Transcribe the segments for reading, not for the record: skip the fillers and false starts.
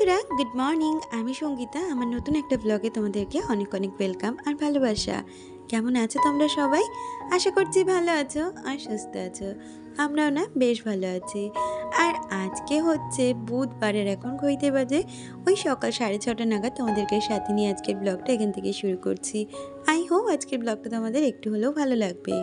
বন্ধুরা good morning. আমি সঙ্গীতা। আমার নতুন একটা ব্লগে তোমাদেরকে অনেক অনেক ওয়েলকাম আর ভালোবাসা। কেমন আছো তোমরা সবাই? আশা করছি ভালো আছো আর সুস্থ আছো। আমরাও না বেশ ভালো আছি। আর আজকে হচ্ছে বুধবারের, এখন ঘড়িতে বাজে ওই সকাল 6:30 নাগাদ। তোমাদেরকে সাথে নিয়ে আজকের ব্লগটা এখান থেকে শুরু করছি। আই হোপ আজকের ব্লগটা তোমাদের একটু হলেও ভালো লাগবে।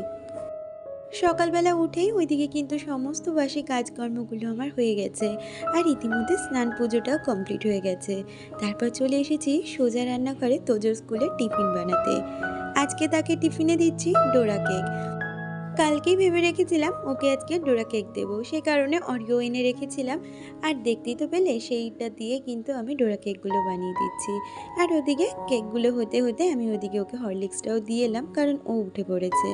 সকালবেলা উঠেই ওইদিকে কিন্তু সমস্ত বাসি কাজকর্মগুলো আমার হয়ে গেছে, আর ইতিমধ্যে স্নান পুজোটাও কমপ্লিট হয়ে গেছে। তারপর চলে এসেছি সোজা রান্নাঘরে তোজোর স্কুলের টিফিন বানাতে। আজকে তাকে টিফিনে দিচ্ছি ডোরা কেক। কালকেই ভেবে রেখেছিলাম ওকে আজকে ডোরা কেক দেবো, সেই কারণে অরিও এনে রেখেছিলাম। আর দেখতেই তো পেলে সেইটা দিয়ে কিন্তু আমি ডোরা কেকগুলো বানিয়ে দিচ্ছি। আর ওদিকে কেকগুলো হতে হতে আমি ওদিকে ওকে হরলিক্সটাও দিয়ে এলাম, কারণ ও উঠে পড়েছে।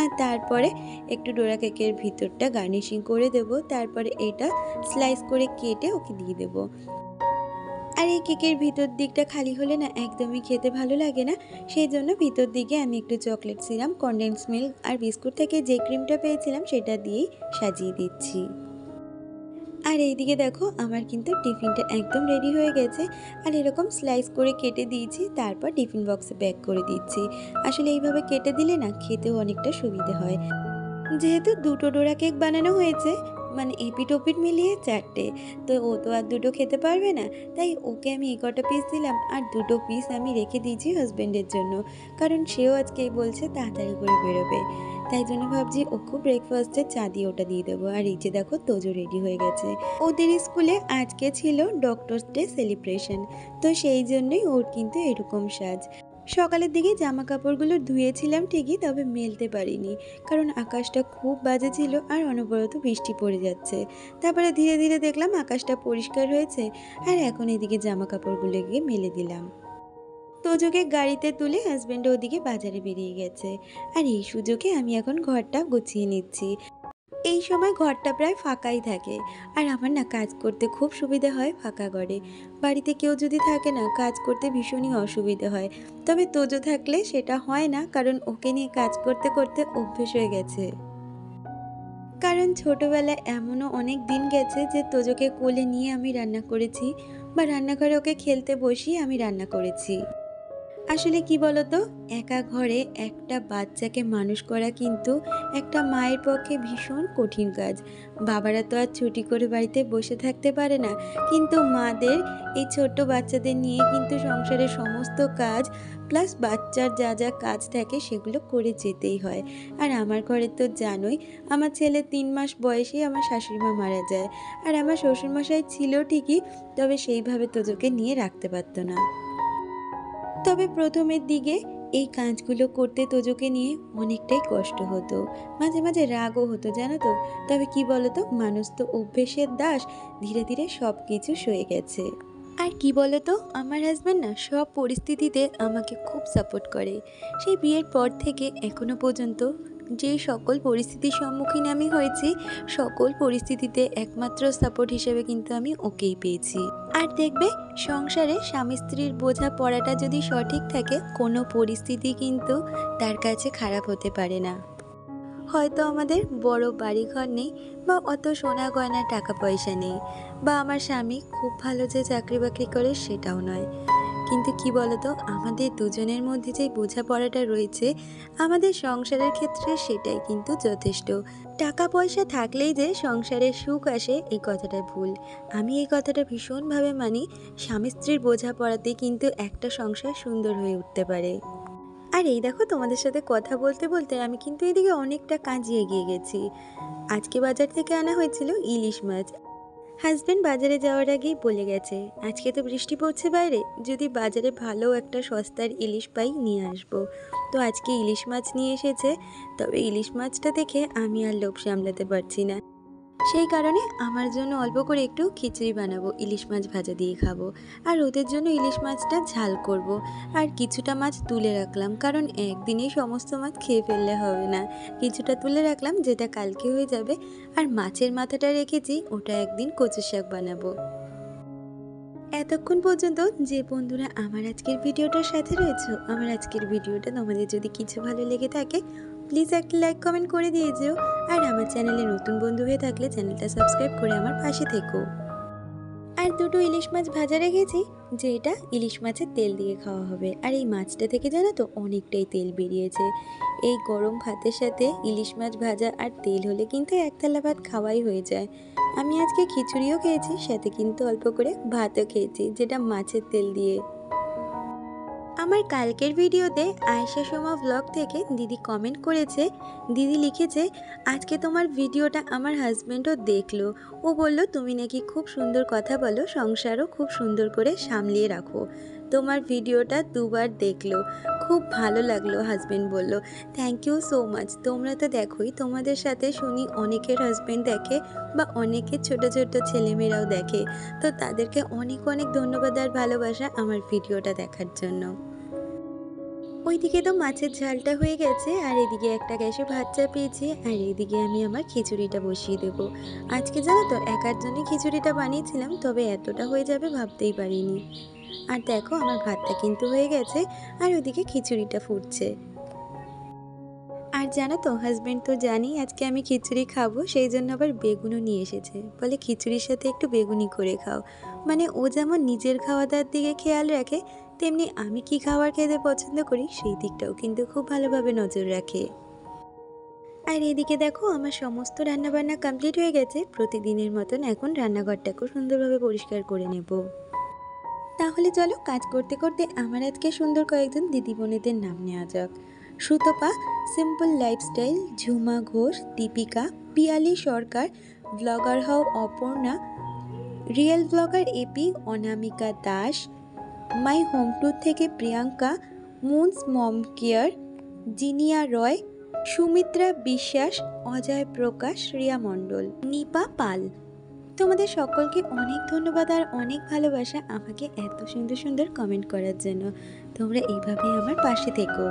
আর তারপরে একটু ডোরা কেকের ভিতরটা গার্নিশিং করে দেব। তারপরে এটা স্লাইস করে কেটে ওকে দিয়ে দেবো। আর এই কেকের ভিতর দিকটা খালি হলে না একদমই খেতে ভালো লাগে না, সেই জন্য ভিতর দিকে আমি একটু চকলেট সিরাম, কনডেন্স মিল্ক আর বিস্কুট থেকে যে ক্রিমটা পেয়েছিলাম সেটা দিয়েই সাজিয়ে দিচ্ছি। আর এইদিকে দেখো আমার কিন্তু টিফিনটা একদম রেডি হয়ে গেছে। আর এরকম স্লাইস করে কেটে দিয়েছি, তারপর টিফিন বক্সে প্যাক করে দিচ্ছি। আসলে এইভাবে কেটে দিলে না খেতেও অনেকটা সুবিধে হয়। যেহেতু দুটো ডোরা কেক বানানো হয়েছে, মানে এপিট ওপিট মিলিয়ে 4টে, তো ও তো আর দুটো খেতে পারবে না, তাই ওকে আমি এই কটা পিস দিলাম। আর দুটো পিস আমি রেখে দিয়েছি হাজব্যান্ডের জন্য, কারণ সেও আজকে বলছে তাড়াতাড়ি করে বেরোবে। তাই জন্য ভাবছি ওকে ব্রেকফাস্টে চা দিয়ে ওটা দিয়ে দেবো। আর এই যে দেখো তোজো রেডি হয়ে গেছে। ওদের স্কুলে আজকে ছিল ডক্টরস ডে সেলিব্রেশন, তো সেই জন্যই ওর কিন্তু এরকম সাজ। সকালের দিকে জামা কাপড়গুলো ধুয়েছিলাম ঠিকই, তবে মেলতে পারিনি, কারণ আকাশটা খুব বাজে ছিল আর অনবরত বৃষ্টি পড়ে যাচ্ছে। তারপরে ধীরে ধীরে দেখলাম আকাশটা পরিষ্কার হয়েছে, আর এখন এদিকে জামা কাপড়গুলো গিয়ে মেলে দিলাম। তোজোকে গাড়িতে তুলে হাজব্যান্ড ওদিকে বাজারে বেরিয়ে গেছে। আর এই সুযোগে আমি এখন ঘরটা গুছিয়ে নিচ্ছি। এই সময় ঘরটা প্রায় ফাঁকাই থাকে, আর আমার না কাজ করতে খুব সুবিধা হয় ফাঁকা ঘরে। বাড়িতে কেউ যদি থাকে না, কাজ করতে ভীষণই অসুবিধা হয়। তবে তোজো থাকলে সেটা হয় না, কারণ ওকে নিয়ে কাজ করতে করতে অভ্যেস হয়ে গেছে। কারণ ছোটবেলায় এমনও অনেক দিন গেছে যে তোজোকে কোলে নিয়ে আমি রান্না করেছি, বা রান্নাঘরে ওকে খেলতে বসিয়ে আমি রান্না করেছি। আসলে কি বলতো, একা ঘরে একটা বাচ্চাকে মানুষ করা কিন্তু একটা মায়ের পক্ষে ভীষণ কঠিন কাজ। বাবারা তো আর ছুটি করে বাড়িতে বসে থাকতে পারে না, কিন্তু মাদের এই ছোট্ট বাচ্চাদের নিয়ে কিন্তু সংসারের সমস্ত কাজ প্লাস বাচ্চার যা যা কাজ থাকে সেগুলো করে যেতেই হয়। আর আমার ঘরে তো জানোই, আমার ছেলে 3 মাস বয়সেই আমার শাশুড়ি মা মারা যায়। আর আমার শ্বশুরমশাই ছিল ঠিকই, তবে সেইভাবে তোজোকে নিয়ে রাখতে পারতো না। তবে প্রথমের দিকে এই কাজগুলো করতে তোজোকে নিয়ে অনেকটাই কষ্ট হতো, মাঝে মাঝে রাগও হতো, জানো তো। তবে কি বলতো, মানুষ তো অভ্যেসের দাস, ধীরে ধীরে সব কিছু সয়ে গেছে। আর কি বলতো, আমার হাজব্যান্ড না সব পরিস্থিতিতে আমাকে খুব সাপোর্ট করে। সেই বিয়ের পর থেকে এখনো পর্যন্ত যে সকল পরিস্থিতির সম্মুখীন আমি হয়েছি, সকল পরিস্থিতিতে একমাত্র সাপোর্ট হিসেবে কিন্তু আমি ওকেই পেয়েছি। আর দেখবে, সংসারে স্বামী স্ত্রীর বোঝা পড়াটা যদি সঠিক থাকে, কোনো পরিস্থিতি কিন্তু তার কাছে খারাপ হতে পারে না। হয়তো আমাদের বড় বাড়িঘর নেই, বা অত সোনা গয়না টাকা পয়সা নেই, বা আমার স্বামী খুব ভালো যে চাকরি বাকরি করে সেটাও নয়, কিন্তু কি বলতো, আমাদের দুজনের মধ্যে যে বোঝাপড়াটা রয়েছে আমাদের সংসারের ক্ষেত্রে, সেটাই কিন্তু যথেষ্ট। টাকা পয়সা থাকলেই যে সংসারের সুখ আসে, এই কথাটা ভুল। আমি এই কথাটা ভীষণভাবে মানি। স্বামী স্ত্রীর বোঝাপড়াতেই কিন্তু একটা সংসার সুন্দর হয়ে উঠতে পারে। আর এই দেখো, তোমাদের সাথে কথা বলতে বলতে আমি কিন্তু এদিকে অনেকটা কাজে এগিয়ে গেছি। আজকে বাজার থেকে আনা হয়েছিল ইলিশ মাছ। হাজব্যান্ড বাজারে যাওয়ার আগেই বলে গেছে, আজকে তো বৃষ্টি পড়ছে বাইরে, যদি বাজারে ভালো একটা সস্তার ইলিশ পাই নিয়ে আসবো। তো আজকে ইলিশ মাছ নিয়ে এসেছে। তবে ইলিশ মাছটা দেখে আমি আর লোভ সামলাতে পারছি না, সেই কারণে আমার জন্য অল্প করে একটু খিচুড়ি বানাবো, ইলিশ মাছ ভাজা দিয়ে খাবো। আর ওদের জন্য ইলিশ মাছটা ঝাল করব। আর কিছুটা মাছ তুলে রাখলাম, কারণ একদিনেই সমস্ত মাছ খেয়ে ফেললে হবে না। কিছুটা তুলে রাখলাম, যেটা কালকে হয়ে যাবে। আর মাছের মাথাটা রেখেছি, ওটা একদিন কচু শাক বানাবো। এতক্ষণ পর্যন্ত যে বন্ধুরা আমার আজকের ভিডিওটার সাথে রয়েছে, আমার আজকের ভিডিওটা তোমাদের যদি কিছু ভালো লেগে থাকে, প্লিজ একটা লাইক কমেন্ট করে দিয়ে যেও। আর আমার চ্যানেলে নতুন বন্ধু হয়ে থাকলে চ্যানেলটা সাবস্ক্রাইব করে আমার পাশে থেকো। আর দুটো ইলিশ মাছ ভাজা রেখেছি, যে এটা ইলিশ মাছের তেল দিয়ে খাওয়া হবে। আর এই মাছটা থেকে জানো তো অনেকটাই তেল বেরিয়েছে। এই গরম ভাতের সাথে ইলিশ মাছ ভাজা আর তেল হলে কিন্তু এক থালা ভাত খাওয়াই হয়ে যায়। আমি আজকে খিচুড়িও খেয়েছি, সাথে কিন্তু অল্প করে ভাতও খেয়েছি, যেটা মাছের তেল দিয়ে। আমার কালকের ভিডিওতে আয়েশা সোমা ব্লগ থেকে দিদি কমেন্ট করেছে। দিদি লিখেছে, আজকে তোমার ভিডিওটা আমার হাজব্যান্ডও দেখলো। ও বলল তুমি নাকি খুব সুন্দর কথা বলো, সংসারও খুব সুন্দর করে সামলিয়ে রাখো। তোমার ভিডিওটা দুবার দেখলো, খুব ভালো লাগলো হাজব্যান্ড বলল। Thank you so much. তোমরা তো দেখোই, তোমাদের সাথে শুনি অনেকের হাজব্যান্ড দেখে বা অনেকের ছোট ছোট ছেলেমেয়েরাও দেখে। তো তাদেরকে অনেক অনেক ধন্যবাদ আর ভালোবাসা আমার ভিডিওটা দেখার জন্য। ওইদিকে তো মাছের ঝালটা হয়ে গেছে, আর এদিকে একটা গ্যাসে ভাত চাপিয়েছি, আর এদিকে আমি আমার খিচুড়িটা বসিয়ে দেব। আজকে জানো তো একার জন্য খিচুড়িটা বানিয়েছিলাম, তবে এতটা হয়ে যাবে ভাবতেই পারিনি। আর দেখো আমার ভাতটা কিন্তু হয়ে গেছে, আর ওইদিকে খিচুড়িটা ফুটছে। আর জানো তো হাজব্যান্ড তো জানি আজকে আমি খিচুড়ি খাবো, সেই জন্য আবার বেগুনও নিয়ে এসেছে। বলে খিচুড়ির সাথে একটু বেগুনি করে খাও। মানে ও যেমন নিজের খাওয়া দাওয়ার দিকে খেয়াল রাখে, তেমনি আমি কি খাবার খেতে পছন্দ করি সেই দিকটাও কিন্তু খুব ভালোভাবে নজর রাখে। আর এদিকে দেখো আমার সমস্ত রান্নাবান্না কমপ্লিট হয়ে গেছে। প্রতিদিনের মতন এখন রান্নাঘরটাকেও সুন্দরভাবে পরিষ্কার করে নেব। তাহলে চলো কাজ করতে করতে আমার আজকে সুন্দর কয়েকজন দিদি বোনেদের নাম নেওয়া যাক। Sutapa, simple lifestyle, Jhuma Ghosh, Deepika, Piyali Sarkar, blogger হও Aparna, real blogger AP, Anamika Das, my home tour থেকে Priyanka, moon's mom care, Zinia Roy, Sumitra Biswas, Ajay প্রকাশ, রিয়া মণ্ডল, নিপা পাল। তোমাদের সকলকে অনেক ধন্যবাদ আর অনেক ভালোবাসা আমাকে এত সুন্দর সুন্দর কমেন্ট করার জন্য। তোমরা এইভাবেই আমার পাশে থেকো।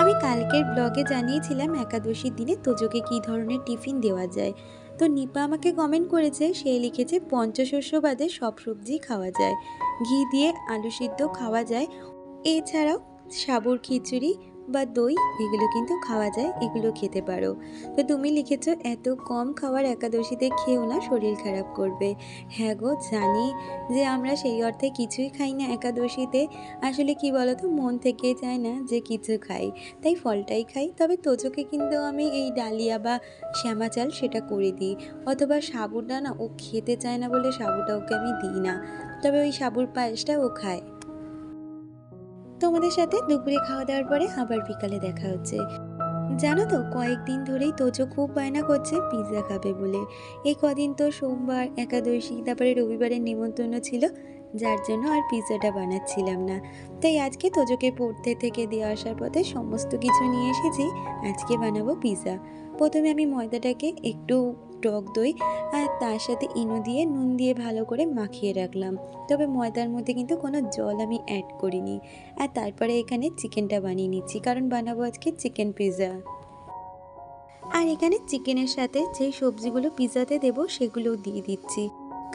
আমি কালকের ব্লগে জানিয়েছিলাম একাদশীর দিনে তোজোকে কী ধরনের টিফিন দেওয়া যায়। তো নিপা আমাকে কমেন্ট করেছে, সে লিখেছে পঞ্চশস্য বাদে সব সবজি খাওয়া যায়, ঘি দিয়ে আলু সিদ্ধ খাওয়া যায়, এছাড়াও সাবুর খিচুড়ি বা দই এগুলো কিন্তু খাওয়া যায়, এগুলো খেতে পারো। তো তুমি লিখেছো এত কম খাবার একাদশীতে খেও না, শরীর খারাপ করবে। হ্যাঁ গো জানি যে আমরা সেই অর্থে কিছুই খাই না একাদশীতে। আসলে কি বলো তো, মন থেকে চায় না যে কিছু খাই, তাই ফলটাই খাই। তবে তোজোকে কিন্তু আমি এই ডালিয়া বা শ্যামা চাল সেটা করে দিই, অথবা সাবুটা না ও খেতে চায় না বলে সাবুটা ওকে আমি দিই না, তবে ওই সাবুর পায়েসটা ও খায়। তোমাদের সাথে দুপুরে খাওয়া দাওয়ার পরে আবার বিকালে দেখা হচ্ছে। জানো তো কয়েকদিন ধরেই তোজো খুব বায়না করছে পিৎজা খাবে বলে। এই কদিন তো সোমবার, একাদশী, তারপরে রবিবারের নিমন্ত্রণ ছিল, যার জন্য আর পিৎজাটা বানাচ্ছিলাম না। তাই আজকে তোজোকে পড়তে থেকে দিয়ে আসার পথে সমস্ত কিছু নিয়ে এসেছি, আজকে বানাবো পিৎজা। প্রথমে আমি ময়দাটাকে একটু টক দই আর তার সাথে ইনো দিয়ে নুন দিয়ে ভালো করে মাখিয়ে রাখলাম, তবে ময়দার মধ্যে কিন্তু কোনো জল আমি অ্যাড করিনি। আর তারপরে এখানে চিকেনটা বানিয়ে নিচ্ছি, কারণ বানাবো আজকে চিকেন পিৎজা। আর এখানে চিকেনের সাথে যেই সবজিগুলো পিৎজাতে দেবো সেগুলোও দিয়ে দিচ্ছি।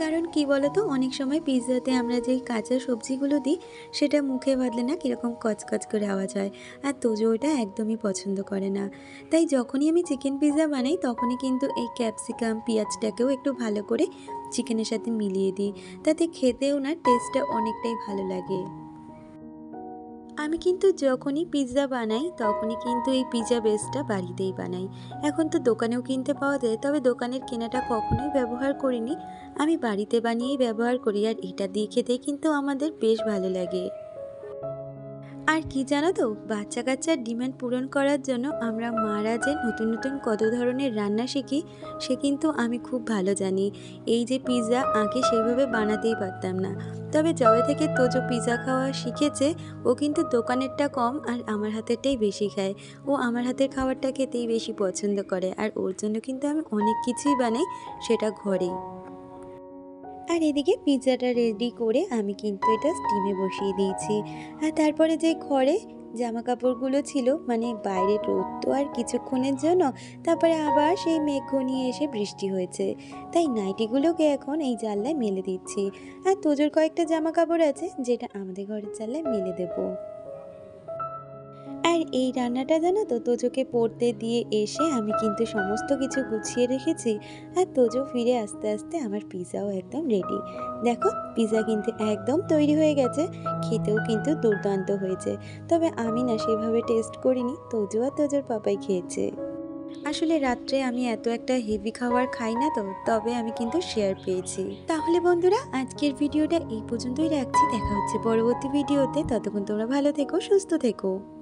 কারণ কি বলতো, অনেক সময় পিৎজাতে আমরা যেই কাঁচা সবজিগুলো দিই সেটা মুখে বাঁধলে না কীরকম কচকচ করে আওয়াজ হয়, আর তোজো ওটা একদমই পছন্দ করে না। তাই যখনই আমি চিকেন পিৎজা বানাই তখনই কিন্তু এই ক্যাপসিকাম পেঁয়াজটাকেও একটু ভালো করে চিকেনের সাথে মিলিয়ে দিই, তাতে খেতেও না টেস্টটা অনেকটাই ভালো লাগে। আমি কিন্তু যখনই পিৎজা বানাই তখনই কিন্তু এই পিৎজা বেসটা বাড়িতেই বানাই। এখন তো দোকানেও কিনতে পাওয়া যায়, তবে দোকানের কেনাটা কখনোই ব্যবহার করিনি, আমি বাড়িতে বানিয়েই ব্যবহার করি। আর এটা দিয়ে খেতে কিন্তু আমাদের বেশ ভালো লাগে। আর কি জানো তো, বাচ্চা কাচ্চার ডিমান্ড পূরণ করার জন্য আমরা মারা যে নতুন নতুন কত ধরনের রান্না শিখি সে কিন্তু আমি খুব ভালো জানি। এই যে পিৎজা আগে সেইভাবে বানাতেই পারতাম না, তবে যবে থেকে তোজো পিৎজা খাওয়া শিখেছে ও কিন্তু দোকানেরটা কম আর আমার হাতেরটাই বেশি খায়। ও আমার হাতের খাবারটা খেতেই বেশি পছন্দ করে, আর ওর জন্য কিন্তু আমি অনেক কিছুই বানাই, সেটা ঘরেই। আর এদিকে পিৎজাটা রেডি করে আমি কিন্তু এটা স্টিমে বসিয়ে দিয়েছি। আর তারপরে যে ঘরে জামা কাপড়গুলো ছিল, মানে বাইরে রোদ তো আর কিছুক্ষণের জন্য, তারপরে আবার সেই মেঘ ঘনিয়ে এসে বৃষ্টি হয়েছে, তাই নাইটিগুলোকে এখন এই জানলায় মেলে দিচ্ছি। আর তোজোর কয়েকটা জামা কাপড় আছে যেটা আমাদের ঘরের জানলায় মেলে দেবো। আর এই রান্নাটা জানো তো তোজোকে পড়তে দিয়ে এসে আমি কিন্তু সমস্ত কিছু গুছিয়ে রেখেছি। আর তোজো ফিরে আস্তে আস্তে আমার পিৎজাও একদম রেডি। দেখো পিৎজা কিন্তু একদম তৈরি হয়ে গেছে, খেতেও কিন্তু দুর্দান্ত হয়েছে। তবে আমি না সেভাবে টেস্ট করিনি, তোজো আর তোজোর পাপাই খেয়েছে। আসলে রাত্রে আমি এত একটা হেভি খাবার খাই না তো, তবে আমি কিন্তু শেয়ার পেয়েছি। তাহলে বন্ধুরা আজকের ভিডিওটা এই পর্যন্তই রাখছি, দেখা হচ্ছে পরবর্তী ভিডিওতে। ততক্ষণ তোমরা ভালো থেকো, সুস্থ থেকো।